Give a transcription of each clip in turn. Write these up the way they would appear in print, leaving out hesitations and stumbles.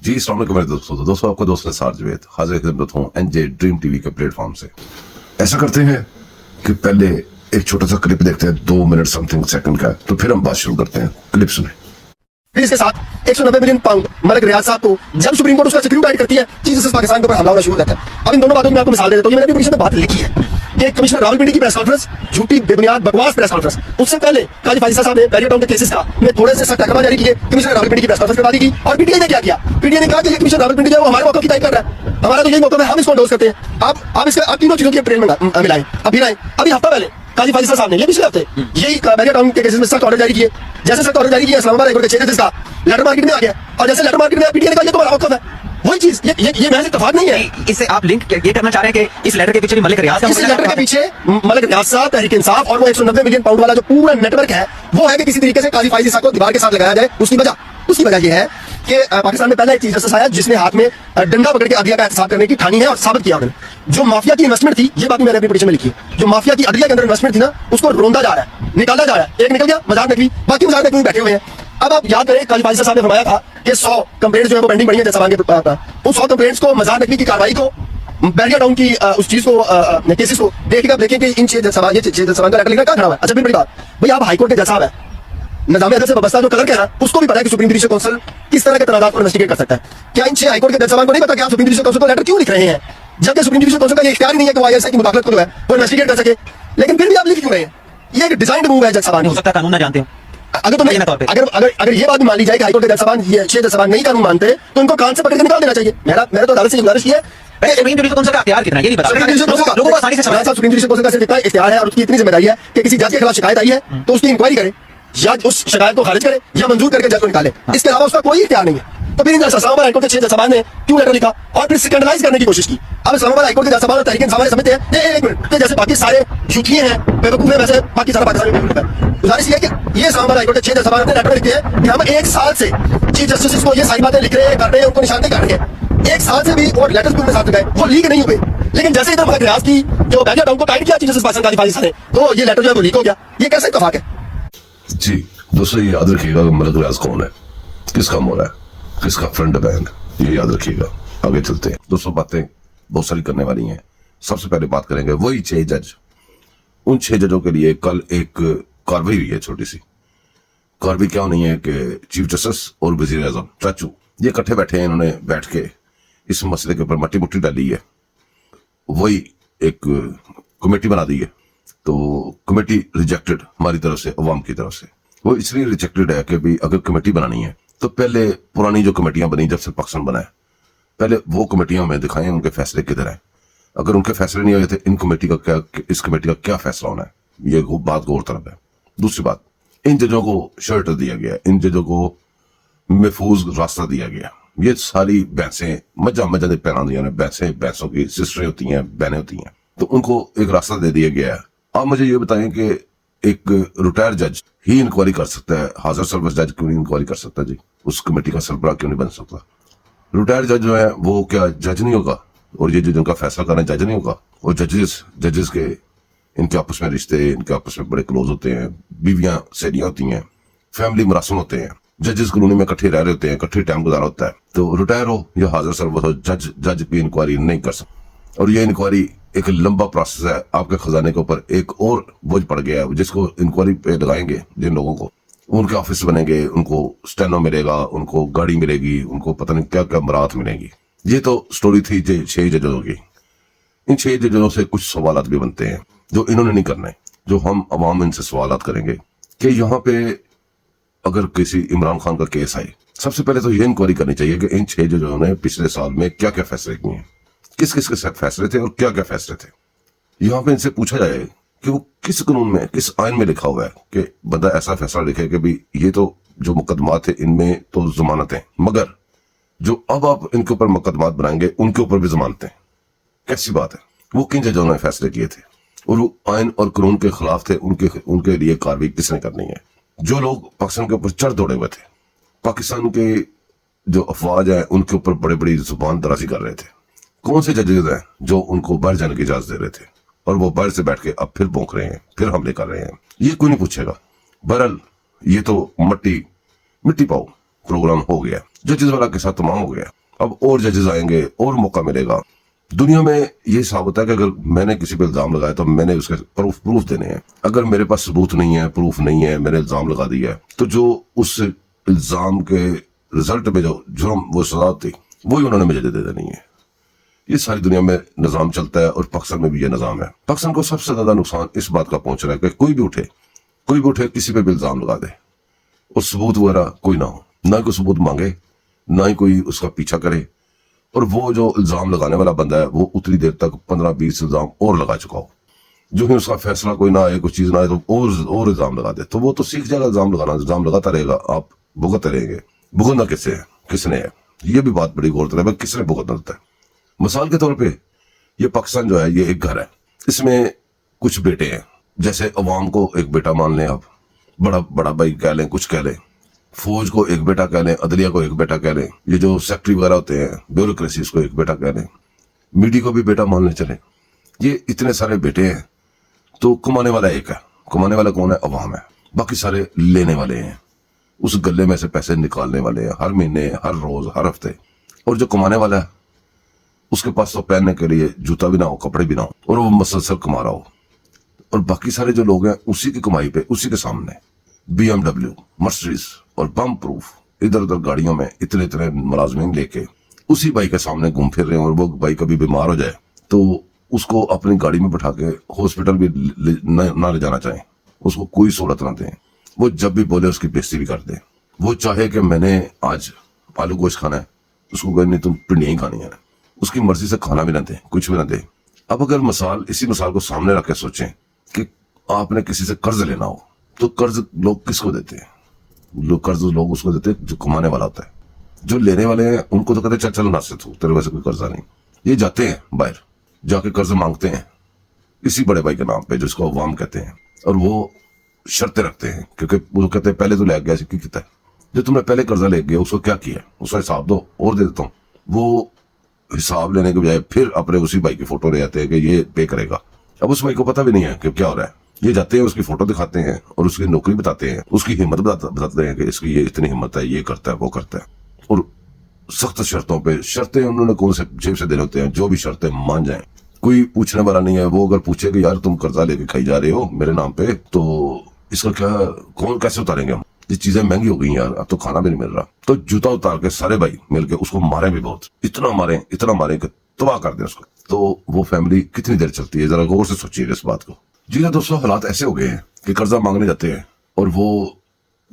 जी अस्सलाम वालेकुम मेरे दोस्तों आपका दोस्त निसार जावेद हाजिर खिदमत हूँ एनजे ड्रीम टीवी के प्लेटफॉर्म से। ऐसा करते हैं कि पहले एक छोटा सा क्लिप देखते हैं 2 मिनट समथिंग सेकंड का, तो फिर हम बात शुरू करते हैं। क्लिप सुने। फिर इसके साथ 190 मिलियन पाउंड मलिक रियाज साहब को जब सुप्रीम कोर्ट उसका सिक्योरिटी टाइट करती है, चीफ जस्टिस पाकिस्तान के ऊपर हमला होना शुरू हो जाता है। अब इन दोनों बातों की मैं आपको मिसाल दे देता हूँ। ये मैंने अपनी पिटीशन में बात लिखी है कि कमिश्नर रावलपिंडी की प्रेस कॉन्फ्रेंस झूठी बेबुनियाद बकवास प्रेस कॉन्फ्रेंस, उससे पहले काजी फाजिल साहब ने बैरियर टाउन के केसेस का में थोड़े से सख्त अहकाम जारी किए, कमिश्नर रावलपिंडी की प्रेस कॉन्फ्रेंस करवा दी गई। और पीटीआई ने क्या किया? पीटीआई ने कहा कि ये कमिश्नर रावलपिंडी जो है वो हमारे मौका की टाइप कर रहा है, हमारा तो यही मौका है, हम इसको एंडोर्स करते हैं। आप इसका तीनों चीजों की ट्रेन मिलाएं। अभी हफ्ता पहले काजी फाजिल साहब ने ये पिछले हफ्ते यही बैरियर टाउन के केसेस में सख्त ऑर्डर जारी किए। जैसे सख्त ऑर्डर जारी किया, इस्लामाबाद हाई कोर्ट के 6 जजेस का लेटर मार्केट में आ गया, और जैसे लेटर मार्केट में पीटीआई ने कहा ये तो हमारा मौका है। वही चीज ये महज इत्तेफाक नहीं है। इससे आप लिंक ये करना चाह रहे हैं कि इस लेटर के पीछे भी मलिक रियाज का इस लेटर के पीछे मलिक रियाज साहब, तहरीक इंसाफ और वो 190 मिलियन पाउंड वाला जो पूरा नेटवर्क है, वो है कि किसी तरीके से काजी फाजिल साहब को दीवार के साथ लगाया जाए। उसकी वजह ये है कि पाकिस्तान में पहला एक चीफ जस्टिस आया जिसने हाथ में डंडा पकड़ के अदलिया का एहतसाब करने की ठानी है और साबित किया उन्होंने। जो माफिया की इन्वेस्टमेंट थी, ये बात मैंने अपनी पिटीशन में लिखी है, जो माफिया की अदलिया के अंदर इन्वेस्टमेंट थी ना, उसको रोंदा जा रहा है, निकाला जा रहा है। एक निकल गया मजार नकवी, बाकी मजार नकवी बैठे हुए हैं। अब आप याद करें, काजी फाजिल साहब ने फरमाया था कि 100 कंप्लेंट्स जो है वो पेंडिंग पड़ी है जैसा उन 100 कंप्लेंट्स को, मजार नकवी की कार्रवाई को, बैरियर टाउन की उस चीज को, केसेस को देखिएगा, देखें कि इन 6 सवाल का लेटर लिखना क्या खड़ा हुआ है। अच्छा फिर बड़ी बात, भाई आप हाईकोर्ट के जज साहब है, निजाम अदल से वाबस्ता जो कलर के है उसको भी पता है कि सुप्रीम जुडिशल काउंसिल किस तरह के तनाज़ात को इन्वेस्टिगेट कर सकता है। क्या इन 6 हाईकोर्ट के जज साहब को नहीं पता कि आप सुप्रीम जुडिशल काउंसिल को लेटर क्यों लिख रहे हैं, जबकि सुप्रीम जुडिशल काउंसिल का ये इख्तियार ही नहीं है कि वो आईएसआई की मुदाखलत को जो है वो इन्वेस्टिगेट कर सके, लेकिन फिर भी आप लिख क्यों रहे हैं? ये एक डिजाइन्ड मूव है जज साहब। हो सकता है कानून ना जानते हो। अगर ये बात मान ली जाए कि हाईकोर्ट के जज साहब, ये 6 जज साहब नहीं कानून मानते, तो इनको कान से पकड़ के निकाल देना चाहिए। मेरा तो अदालत से गुजारिश ये है, सुप्रीम जुडिशल काउंसिल का इख्तियार कितना है ये नहीं पता लोगों को आसानी से समझ। सुप्रीम जुडिशल काउंसिल का सिर्फ इतना इख्तियार है और उसकी इतनी जिम्मेदारी है कि किसी जज के खिलाफ शिकायत आई है तो उसकी इंक्वायरी करे, या उस शिकायत को खारिज करे या मंजूर करके जज को निकाले। इसके अलावा उसका कोई इख्तियार नहीं है। तो फिर इस्लामाबाद हाईकोर्ट के 6 जज साहब ने क्यों लेटर लिखा और फिर स्कैंडलाइज करने की कोशिश की? अब इस्लामाबाद हाईकोर्ट के जज साहब और तहरीक इंसाफ समझते हैं एक मिनट कि जैसे बाकी सारे झूठिए हैं, बेवकूफ हैं, वैसे बाकी सारा पाकिस्तान में बेवकूफ है। गुजारिश ये है कि ये इस्लामाबाद हाईकोर्ट के 6 जज साहब ने लेटर लिखे हैं कि हम 1 साल से चीफ जस्टिस को ये सारी बातें लिख रहे हैं, कर रहे हैं, उनको निशान नहीं कर रहे हैं। 1 साल से भी और लेटर्स भी उनके साथ लगाए, वो लीक नहीं हुए। लेकिन जैसे इधर मलिक रियाज की जो बैरियर टाउन को टाइट किया चीफ जस्टिस पाकिस्तान काजी फाजिल साहब ने, तो ये लेटर जो है वो लीक हो गया। ये कैसे इत्तेफाक है? जी दोस्तों, ये याद रखिएगा कि मलिक रियाज कौन है, किसका मोरा है, किसका फ्रंट बैंड, ये याद रखिएगा। आगे चलते हैं दोस्तों, बातें बहुत सारी करने वाली हैं। सबसे पहले बात करेंगे वही 6 जज। उन 6 जजों के लिए कल एक कार्रवाई हुई है, छोटी सी कार्रवाई। क्या नहीं है कि चीफ जस्टिस और वजीर आजम चाचू ये इकट्ठे बैठे हैं, इन्होंने बैठ के इस मसले के ऊपर मट्टी मुट्टी डाली है। वही एक कमेटी बना दी है, तो कमेटी रिजेक्टेड हमारी तरफ से, अवाम की तरफ से। वो इसलिए रिजेक्टेड है कि भाई अगर कमेटी बनानी है तो पहले पुरानी जो कमेटियां बनी जब से पाकिस्तान बना है, पहले वो कमेटियां हमें दिखाएं उनके फैसले किधर हैं। अगर उनके फैसले नहीं हुए थे, इन कमेटी का क्या, इस कमेटी का क्या फैसला होना है, ये बात गौर तलब है। दूसरी बात, इन जजों को शेल्टर दिया गया, इन जजों को महफूज रास्ता दिया गया। ये सारी भैंसें मजा दे पैना दिया ने, भैंसों की सिस्टरें होती हैं, बहनें होती हैं, तो उनको एक रास्ता दे दिया गया है। आप मुझे ये बताएं कि एक रिटायर्ड जज ही इंक्वायरी कर सकता है, हाजिर सर्विस जज क्यों नहीं इंक्वायरी कर सकता? जी उस कमेटी का सरबराह क्यों नहीं बन सकता? रिटायर्ड जज जो है वो क्या जज नहीं होगा? और ये जो जिनका फैसला करना जज नहीं होगा? और जजेस के इनके आपस में रिश्ते, इनके आपस में बड़े क्लोज होते हैं, बीवियां सहेलियां होती हैं, फैमिली मरासम होते हैं, जजेस कॉलोनी में इकट्ठे रह रहे होते हैं, इकट्ठे टाइम गुजारा होता है। तो रिटायर हो या हाजिर सर्विस हो, जज की इंक्वायरी नहीं कर सकता। और ये इंक्वायरी एक लंबा प्रोसेस है, आपके खजाने के ऊपर एक और बोझ पड़ गया है। जिसको इंक्वायरी पे लगाएंगे, जिन लोगों को, उनके ऑफिस बनेंगे, उनको स्टेनो मिलेगा, उनको गाड़ी मिलेगी, उनको पता नहीं क्या क्या मराहत मिलेगी। ये तो स्टोरी थी 6 जजों की। इन 6 जजों से कुछ सवालात भी बनते हैं जो इन्होंने नहीं करना है, जो हम अवाम इनसे सवालात करेंगे कि यहाँ पे अगर किसी इमरान खान का केस आए, सबसे पहले तो ये इंक्वायरी करनी चाहिए कि इन 6 जजों ने पिछले साल में क्या क्या फैसले किए हैं, किस किस के साथ फैसले थे और क्या क्या फैसले थे। यहाँ पे इनसे पूछा जाए कि वो किस कानून में, किस आइन में लिखा हुआ है कि बंदा ऐसा फैसला लिखे कि भाई ये तो जो मुकदमात थे इनमें तो जमानत है, मगर जो अब आप इनके ऊपर मुकदमात बनाएंगे उनके ऊपर भी जमानत है। कैसी बात है? वो किन जजों ने फैसले किए थे और वो आइन और कानून के खिलाफ थे, उनके लिए कार्रवाई किसने करनी है? जो लोग पाकिस्तान के ऊपर चढ़ दौड़े हुए थे, पाकिस्तान के जो अफवाज है उनके ऊपर बड़े बड़ी जुबान दराजी कर रहे थे, कौन से जजेस हैं जो उनको बाहर जाने की इजाजत दे रहे थे और वो बाहर से बैठ के अब फिर भौंक रहे हैं, फिर हमले कर रहे हैं? ये कोई नहीं पूछेगा। बहरहाल ये तो मिट्टी पाओ प्रोग्राम हो गया। जजेस वाला किस्सा तमाम हो गया, अब और जजेस आएंगे और मौका मिलेगा। दुनिया में ये हिसाब होता है कि अगर मैंने किसी पे इल्जाम लगाया तो मैंने उसके प्रूफ देने हैं। अगर मेरे पास सबूत नहीं है, प्रूफ नहीं है, मैंने इल्जाम लगा दिया है, तो जो उस इल्जाम के रिजल्ट में जो जुर्म वो सजा थी वही उन्होंने मुझे दे देनी है। ये सारी दुनिया में निजाम चलता है और पाकिस्तान में भी ये निजाम है। पाकिस्तान को सबसे ज्यादा नुकसान इस बात का पहुंच रहा है कि कोई भी उठे किसी पे भी इल्जाम लगा दे और सबूत वगैरह कोई ना हो, ना कोई सबूत मांगे, ना ही कोई उसका पीछा करे, और वो जो इल्जाम लगाने वाला बंदा है वो उतनी देर तक 15-20 इल्जाम और लगा चुका हो, जो ही उसका फैसला कोई ना आए, कुछ चीज ना आए तो और इल्जाम लगा दे, तो वो तो सीख जाएगा इल्जाम लगाना, इल्जाम लगाता रहेगा, आप भुगतते रहेंगे। भुगतना किससे है, किसने है, ये भी बात बड़ी गौरतलब है, किसने भुगतना होता है। मिसाल के तौर पे ये पाकिस्तान जो है ये एक घर है, इसमें कुछ बेटे हैं, जैसे अवाम को एक बेटा मान लें आप, बड़ा भाई कह लें, कुछ कह लें, फौज को एक बेटा कह लें, अदलिया को एक बेटा कह लें, ये जो सेक्रेटरी वगैरह होते हैं ब्यूरोक्रेसी को एक बेटा कह लें, मीडिया को भी बेटा मान ले चले, ये इतने सारे बेटे हैं, तो कमाने वाला एक है। कमाने वाला कौन है? अवाम है। बाकी सारे लेने वाले हैं, उस गले में से पैसे निकालने वाले हैं हर महीने, हर रोज, हर हफ्ते। और जो कमाने वाला है उसके पास तो पहनने के लिए जूता भी ना हो, कपड़े भी ना हो, और वो मसलसल कमा रहा हो, और बाकी सारे जो लोग हैं उसी की कमाई पे, उसी के सामने BMW, मर्सिडीज और बम प्रूफ इधर उधर गाड़ियों में इतने मुलाजमीन लेके उसी भाई के सामने घूम फिर रहे हैं, और वो भाई कभी बीमार हो जाए तो उसको अपनी गाड़ी में बैठा के हॉस्पिटल भी ना ले जाना चाहें, उसको कोई सहूलत ना दें, वो जब भी बोले उसकी बेइज्जती भी कर दें। वो चाहे कि मैंने आज आलू गोश्त खाना है, उसको कहे नहीं तुम पिंडियां ही खानी है, उसकी मर्जी से खाना भी ना दें, कुछ भी ना दें। अब अगर इसी मिसाल को सामने रख के सोचें कि आपने किसी से कर्ज लेना हो, तो कर्ज लोग किसको देते हैं? कर्ज लोग उसको देते हैं जो कमाने वाला होता है। जो लेने वाले हैं उनको तो कहते चल ना से तू, तेरे वैसे कोई कर्जा नहीं। ये जाते हैं बाहर जाके कर्ज मांगते हैं इसी बड़े भाई के नाम पे जिसको अवाम कहते हैं, और वो शर्तें रखते हैं, क्योंकि वो कहते हैं पहले तो ले गया की कितना है, जो तुमने पहले कर्जा ले गया उसको क्या किया, उसका हिसाब दो और दे देता हूँ। वो हिसाब लेने के बजाय फिर अपने उसी भाई की फोटो ले जाते हैं कि ये पे करेगा। अब उस भाई को पता भी नहीं है कि क्या हो रहा है, ये जाते हैं उसकी फोटो दिखाते हैं और उसकी नौकरी बताते हैं, उसकी हिम्मत बताते हैं कि इसकी ये इतनी हिम्मत है, ये करता है, वो करता है, और सख्त शर्तों पे शर्तें उन्होंने कौन से जेब से देने होते हैं, जो भी शर्तें मान जाएं, कोई पूछने वाला नहीं है। वो अगर पूछे कि यार तुम कर्जा लेके खाई जा रहे हो मेरे नाम पे, तो इसका क्या, कौन कैसे उतारेंगे हम, ये चीजें महंगी हो गई यार, अब तो खाना भी नहीं मिल रहा। तो जूता उतार के सारे भाई मिलके उसको मारे भी बहुत, इतना मारे कि तबाह कर दे उसको। तो वो फैमिली कितनी देर चलती है, जरा गौर से सोचिएगा इस बात को। जी हाँ दोस्तों, हालात ऐसे हो गए हैं कि कर्जा मांगने जाते हैं और वो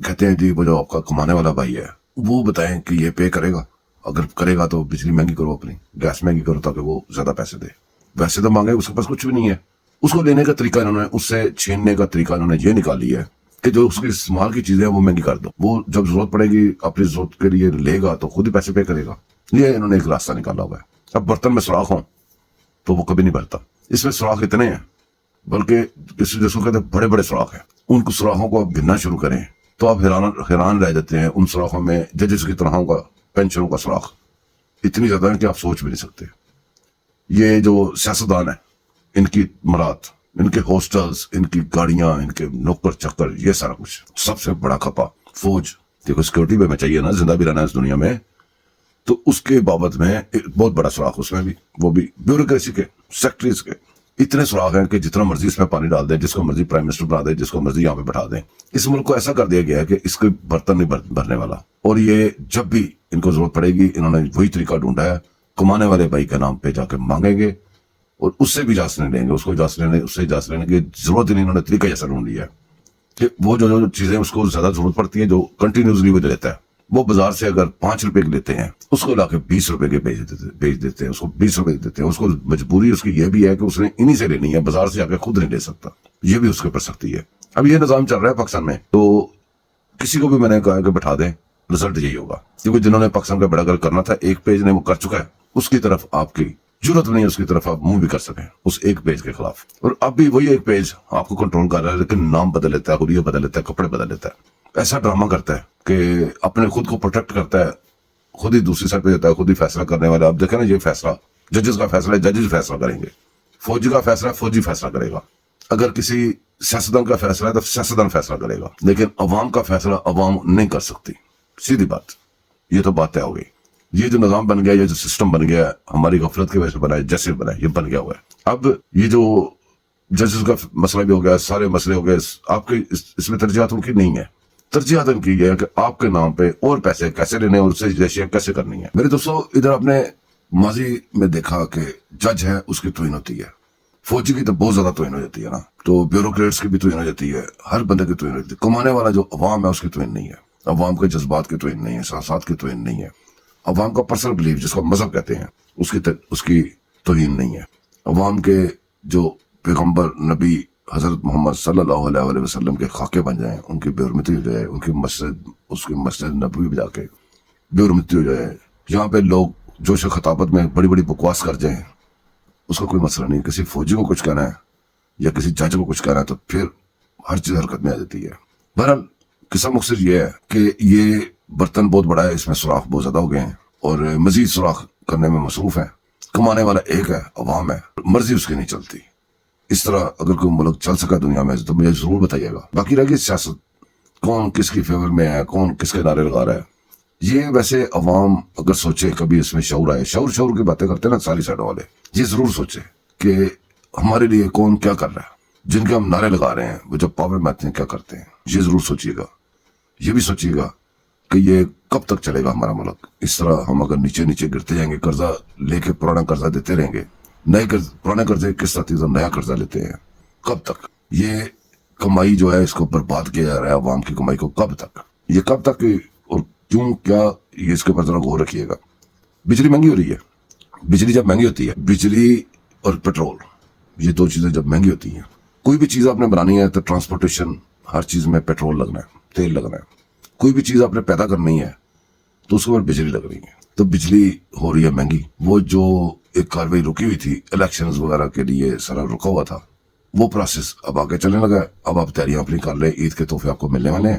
कहते हैं जी वो जो आपका कमाने वाला भाई है वो बताएं कि ये पे करेगा, अगर करेगा तो बिजली महंगी करो, अपनी गैस महंगी करो ताकि वो ज्यादा पैसे दे। वैसे तो मांगे, उसके पास कुछ भी नहीं है। उसको लेने का तरीका इन्होंने, उससे छीनने का तरीका इन्होंने ये निकाल लिया है कि जो उसके इस्तेमाल की चीजें वो महंगी कर दो, वो जब जरूरत पड़ेगी अपनी जरूरत के लिए लेगा तो खुद ही पैसे पे करेगा। ये इन्होंने एक रास्ता निकाला हुआ है। अब बर्तन में सुराख हो तो वो कभी नहीं भरता, इसमें सुराख इतने हैं, बल्कि जिसको कहते हैं बड़े बड़े सुराख हैं, उन सुराखों को आप गिनना शुरू करें तो आप हैरान रह जाते हैं। उन सुराखों में जजेस की तरह का, पेंशनों का सुराख इतनी ज्यादा है कि आप सोच भी नहीं सकते। ये जो सियासतदान है, इनकी मरात, इनके हॉस्टल्स, इनकी गाड़ियां, इनके नौकर चक्कर, ये सारा कुछ सबसे बड़ा खपा फौज। देखो सिक्योरिटी में चाहिए ना, जिंदा भी रहना है इस दुनिया में, तो उसके बाबत में एक बहुत बड़ा सुराख उसमें भी, वो भी ब्यूरोक्रेसी के, सेक्रेटरीज के इतने सुराख हैं कि जितना मर्जी इसमें पानी डाल दें, जिसको मर्जी प्राइम मिनिस्टर बना दें, जिसको मर्जी यहाँ पे बैठा दें। इस मुल्क को ऐसा कर दिया गया है कि इसके बर्तन नहीं भरने वाला, और ये जब भी इनको जरूरत पड़ेगी इन्होंने वही तरीका ढूंढा है, कमाने वाले भाई के नाम पे जाके मांगेंगे और उससे भी इजाजत नहीं लेंगे, उससे इजाजत लेने की जरूरत ही नहीं, इन्होंने तरीका ऐसा ढूंढ लिया है कि वो जो चीजें उसको ज्यादा जरूरत पड़ती है, जो कंटिन्यूसली वो लेता है, वो बाजार से अगर 5 रुपए के लेते हैं उसको लाके 20 रुपए के बेच देते हैं, उसको 20 रुपए देते हैं। उसको मजबूरी उसकी ये भी है कि उसने इन्हीं से लेनी है, बाजार से आके खुद नहीं ले सकता, ये भी उसके ऊपर सख्ती है। अब ये निजाम चल रहा है पाकिस्तान में, तो किसी को भी मैंने कहा कि बैठा दें, रिजल्ट यही होगा, क्योंकि जिन्होंने पाकिस्तान का बड़ा घर करना था, एक पेज ने वो कर चुका है, उसकी तरफ आपकी जरूरत नहीं है, उसकी तरफ आप मुंह भी कर सकें उस एक पेज के खिलाफ। और अब भी वही एक पेज आपको कंट्रोल कर रहा है, लेकिन नाम बदल लेता है, हुलिया बदल लेता है, कपड़े बदल लेता है, ऐसा ड्रामा करता है कि अपने खुद को प्रोटेक्ट करता है, खुद ही दूसरी साइड पे जाता है, खुद ही फैसला करने वाला। अब देखें ना, ये फैसला जजेस का फैसला है, जजेस फैसला करेंगे, फौजी का फैसला फौजी फैसला करेगा, अगर किसी सियासतदान का फैसला है तो सियासतदान फैसला करेगा, लेकिन अवाम का फैसला अवाम नहीं कर सकती। सीधी बात, یہ تو بات طے ہو گئی. یہ جو نظام بن گیا, یہ جو سسٹم بن گیا, ہماری غفلت کی وجہ سے بنا ہے, جیسے بنا ہے, یہ بن گیا ہوا ہے. اب یہ جو ججز کا مسئلہ بھی ہو گیا, سارے مسئلے ہو گئے, آپ کے اس میں ترجیحات ان کی نہیں ہے. ترجیحات ان کی یہ ہے کہ آپ کے نام پہ اور پیسے کیسے لینے اور اس سے ریشیاں کیسے کرنی ہے. میرے دوستو, ادھر آپ نے ماضی میں دیکھا کہ جج ہے اس کی توہین ہوتی ہے, فوجی کی تو بہت زیادہ توہین ہو جاتی ہے نا, تو بیوروکریٹس کی بھی توہین ہو جاتی ہے, ہر بندے کی توہین ہو جاتی ہے. کمانے والا جو عوام ہے اس کی توہین نہیں ہے, عوام کے جذبات کی توہین نہیں ہے, احساسات کی توہین نہیں ہے, عوام کا پرسنل بلیف جس کو مذہب کہتے ہیں اس کی توہین نہیں ہے. عوام کے جو پیغمبر نبی حضرت محمد صلی اللہ علیہ وسلم کے خاکے بن جائیں, ان کی بے حرمتی ہو جائے, ان کی مسجد نبوی بجا کے بے حرمتی ہو جائے, یہاں پہ لوگ جوش و خطابت میں بڑی بڑی بکواس کر جائیں, اس کا کوئی مسئلہ نہیں. کسی فوجی کو کچھ کہنا ہے یا کسی جج کو کچھ کہنا ہے تو پھر ہر چیز حرکت میں آ جاتی ہے. بہرحال قصہ مختصر یہ ہے کہ یہ برتن بہت بڑا ہے, اس میں سوراخ بہت زیادہ ہو گئے ہیں اور مزید سوراخ کرنے میں مصروف ہیں. کمانے والا ایک ہے, عوام ہے, مرضی اس کی نہیں چلتی. اس طرح اگر کوئی ملک چل سکا دنیا میں تو مجھے ضرور بتائیے گا. باقی رہ گئی سیاست, کون کس کی فیور میں ہے, کون کس کے نعرے لگا رہا ہے. یہ ویسے عوام اگر سوچے, کبھی اس میں شعور آئے, شعور کی باتیں کرتے ہیں نا ساری سائڈوں والے, یہ ضرور سوچے کہ ہمارے لیے کون کیا کر رہا ہے. جن کے ہم نعرے لگا رہے ہیں وہ جب پاور میں آتے ہیں کیا کرتے ہیں, یہ ضرور سوچیے گا. یہ بھی سوچیے گا کہ یہ کب تک چلے گا ہمارا ملک. اس طرح ہم اگر نیچے نیچے گرتے جائیں گے, قرضہ لے کے پرانا قرضہ دیتے رہیں گے, پرانے قرضے کس طرح نیا قرضہ لیتے ہیں, کب تک یہ کمائی جو ہے اس کو برباد کیا جا رہا ہے, عوام کی کمائی کو کب تک, یہ کب تک اور کیوں, کیا, یہ اس کے اوپر ذرا غور رکھیے گا. بجلی مہنگی ہو رہی ہے. بجلی جب مہنگی ہوتی ہے, بجلی اور پیٹرول یہ دو چیزیں جب مہنگی ہوتی ہیں, کوئی بھی چیز آپ نے بنانی ہے تو ٹرانسپورٹیشن, ہر چیز میں پیٹرول لگنا ہے, تیل لگنا ہے. کوئی بھی چیز آپ نے پیدا کرنی ہے تو اس کے اوپر بجلی لگ رہی ہے, تو بجلی ہو رہی ہے مہنگی. وہ جو ایک کاروائی رکی ہوئی تھی الیکشنز وغیرہ کے لیے, سارا رکا ہوا تھا, وہ پروسیس اب آگے چلنے لگا ہے. اب آپ تیاریاں اپنی کر لیں, عید کے تحفے آپ کو ملنے والے ہیں.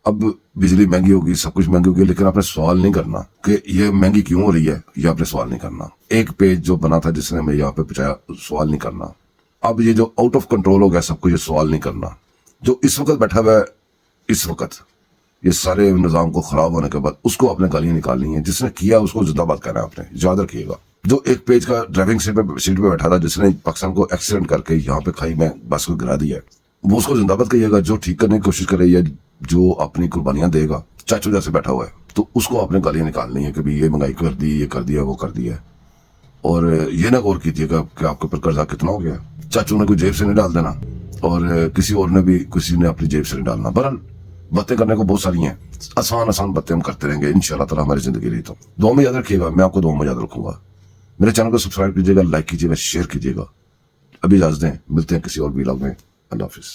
اب بجلی مہنگی ہوگی, سب کچھ مہنگی ہوگی, لیکن آپ نے سوال نہیں کرنا کہ یہ مہنگی کیوں ہو رہی ہے, یہ آپ نے سوال نہیں کرنا. ایک پیج جو بنا تھا جس نے ہمیں یہاں پہ پہنچایا, سوال نہیں کرنا. اب یہ جو آؤٹ آف کنٹرول ہو گیا سب کچھ, یہ سوال نہیں کرنا. جو اس وقت بیٹھا ہوا ہے, اس وقت یہ سارے نظام کو خراب ہونے کے بعد اس کو اپنے گالیاں نکالنی ہے. جس نے کیا اس کو زندہ باد کہنا ہے آپ نے, یاد رکھیے گا. جو ایک پیج کا ڈرائیونگ سیٹ پہ بیٹھا تھا, جس نے پاکستان کو ایکسیڈنٹ کر کے یہاں پہ کھائی میں بس کو گرا دیا ہے, وہ اس کو زندہ باد کہیے گا. جو ٹھیک کرنے کی کوشش کرے یا جو اپنی قربانیاں دے گا, چاچو جیسے بیٹھا ہوا ہے, تو اس کو اپنے گالیاں نکالنی ہے کہ بھی یہ مہنگائی کر دی, یہ کر دیا, وہ کر دیا. اور یہ نہ غور کیجیے گا کہ آپ کے اوپر قرضہ کتنا ہو گیا. چاچو نے کوئی جیب سے نہیں ڈال دینا اور کسی اور نے بھی کسی نے اپنی جیب سے نہیں ڈالنا. بہرحال باتیں کرنے کو بہت ساری ہیں, آسان باتیں ہم کرتے رہیں گے انشاءاللہ تعالی ہماری زندگی رہی. تو دعا میں یاد رکھیے گا, میں آپ کو دعا میں یاد رکھوں گا. میرے چینل کو سبسکرائب کیجیے گا, لائک کیجیے گا, شیئر کیجیے گا. ابھی اجازت دیں, ملتے ہیں کسی اور ویلاگ میں. اللہ حافظ.